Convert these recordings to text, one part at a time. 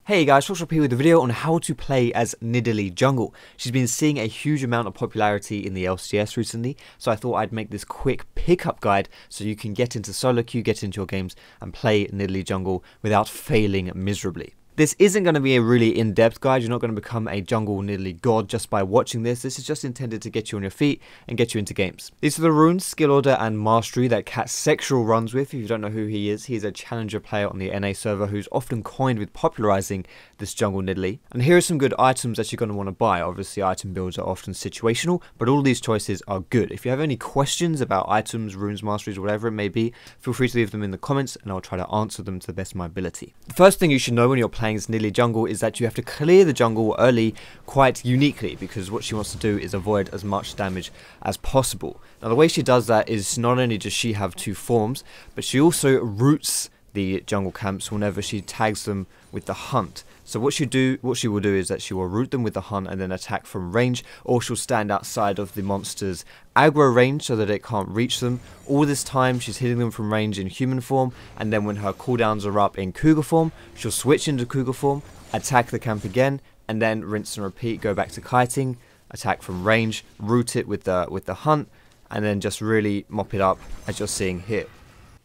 Hey guys, Foxdrop here with a video on how to play as Nidalee jungle. She's been seeing a huge amount of popularity in the LCS recently, so I thought I'd make this quick pickup guide so you can get into solo queue, get into your games and play Nidalee jungle without failing miserably. This isn't going to be a really in-depth guide. You're not going to become a jungle Nidalee god just by watching this. This is just intended to get you on your feet and get you into games. These are the runes, skill order and mastery that Cat Sexual runs with. If you don't know who he is a challenger player on the NA server who's often coined with popularizing this jungle Nidalee. And here are some good items that you're going to want to buy. Obviously item builds are often situational, but all these choices are good. If you have any questions about items, runes, masteries, whatever it may be, feel free to leave them in the comments and I'll try to answer them to the best of my ability. The first thing you should know when you're playing as Nidalee jungle is that you have to clear the jungle early quite uniquely, because what she wants to do is avoid as much damage as possible. Now the way she does that is not only does she have two forms, but she also roots the jungle camps whenever she tags them with the hunt. So what she will do is that she will root them with the hunt and then attack from range, or she'll stand outside of the monster's aggro range so that it can't reach them. All this time she's hitting them from range in human form, and then when her cooldowns are up in cougar form, she'll switch into cougar form, attack the camp again, and then rinse and repeat, go back to kiting, attack from range, root it with the hunt, and then just really mop it up as you're seeing here.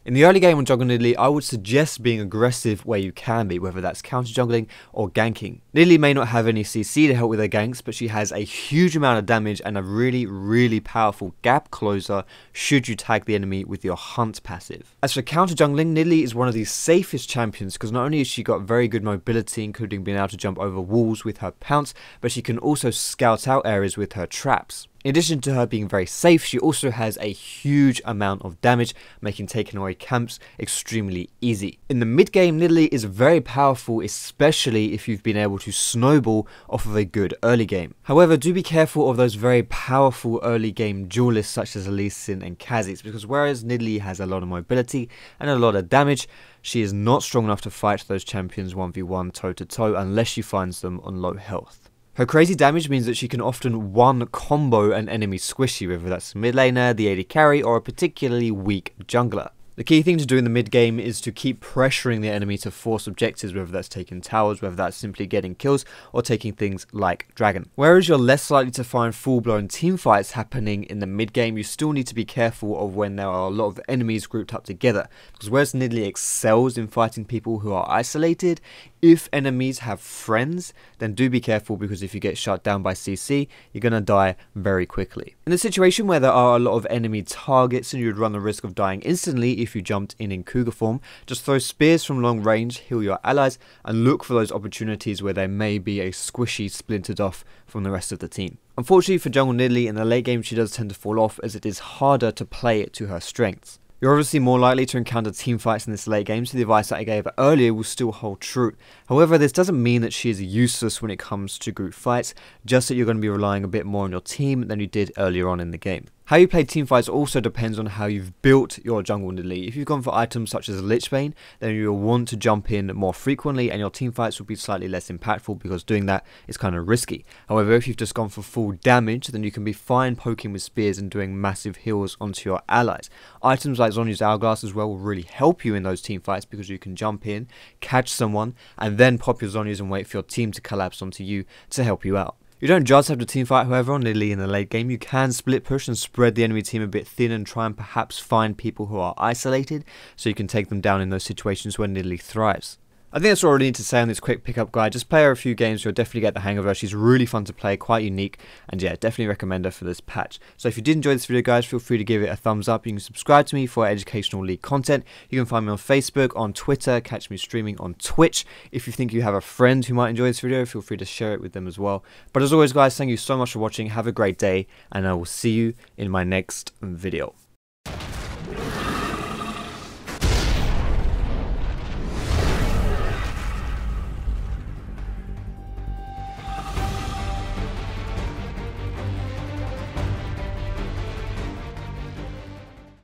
In the early game on jungle Nidalee, I would suggest being aggressive where you can be, whether that's counter jungling or ganking. Nidalee may not have any CC to help with her ganks, but she has a huge amount of damage and a really powerful gap closer should you tag the enemy with your hunt passive. As for counter jungling, Nidalee is one of the safest champions because not only has she got very good mobility, including being able to jump over walls with her pounce, but she can also scout out areas with her traps. In addition to her being very safe, she also has a huge amount of damage, making taking away camps extremely easy. In the mid game, Nidalee is very powerful, especially if you've been able to snowball off of a good early game. However, do be careful of those very powerful early game duelists such as Lee Sin and Kha'Zix, because whereas Nidalee has a lot of mobility and a lot of damage, she is not strong enough to fight those champions 1v1 toe to toe unless she finds them on low health. Her crazy damage means that she can often one-combo an enemy squishy, whether that's a mid laner, the AD carry, or a particularly weak jungler. The key thing to do in the mid game is to keep pressuring the enemy to force objectives, whether that's taking towers, whether that's simply getting kills, or taking things like dragon. Whereas you're less likely to find full-blown team fights happening in the mid game, you still need to be careful of when there are a lot of enemies grouped up together. Because whereas Nidalee excels in fighting people who are isolated, if enemies have friends, then do be careful, because if you get shut down by CC, you're going to die very quickly. In a situation where there are a lot of enemy targets and you'd run the risk of dying instantly if you jumped in cougar form, just throw spears from long range, heal your allies, and look for those opportunities where there may be a squishy splintered off from the rest of the team. Unfortunately for jungle Nidalee, in the late game she does tend to fall off, as it is harder to play it to her strengths. You're obviously more likely to encounter team fights in this late game, so the advice that I gave earlier will still hold true. However, this doesn't mean that she is useless when it comes to group fights, just that you're going to be relying a bit more on your team than you did earlier on in the game. How you play teamfights also depends on how you've built your jungle Nidalee. If you've gone for items such as Lichbane, then you'll want to jump in more frequently and your teamfights will be slightly less impactful, because doing that is kind of risky. However, if you've just gone for full damage, then you can be fine poking with spears and doing massive heals onto your allies. Items like Zhonya's Hourglass as well will really help you in those teamfights, because you can jump in, catch someone, and then pop your Zhonyas and wait for your team to collapse onto you to help you out. You don't just have to teamfight, however, on Nidalee in the late game. You can split push and spread the enemy team a bit thin and try and perhaps find people who are isolated, so you can take them down in those situations where Nidalee thrives. I think that's all I need to say on this quick pickup guide. Just play her a few games, you'll definitely get the hang of her. She's really fun to play, quite unique, and yeah, definitely recommend her for this patch. So if you did enjoy this video, guys, feel free to give it a thumbs up. You can subscribe to me for educational league content. You can find me on Facebook, on Twitter, catch me streaming on Twitch. If you think you have a friend who might enjoy this video, feel free to share it with them as well. But as always, guys, thank you so much for watching. Have a great day, and I will see you in my next video.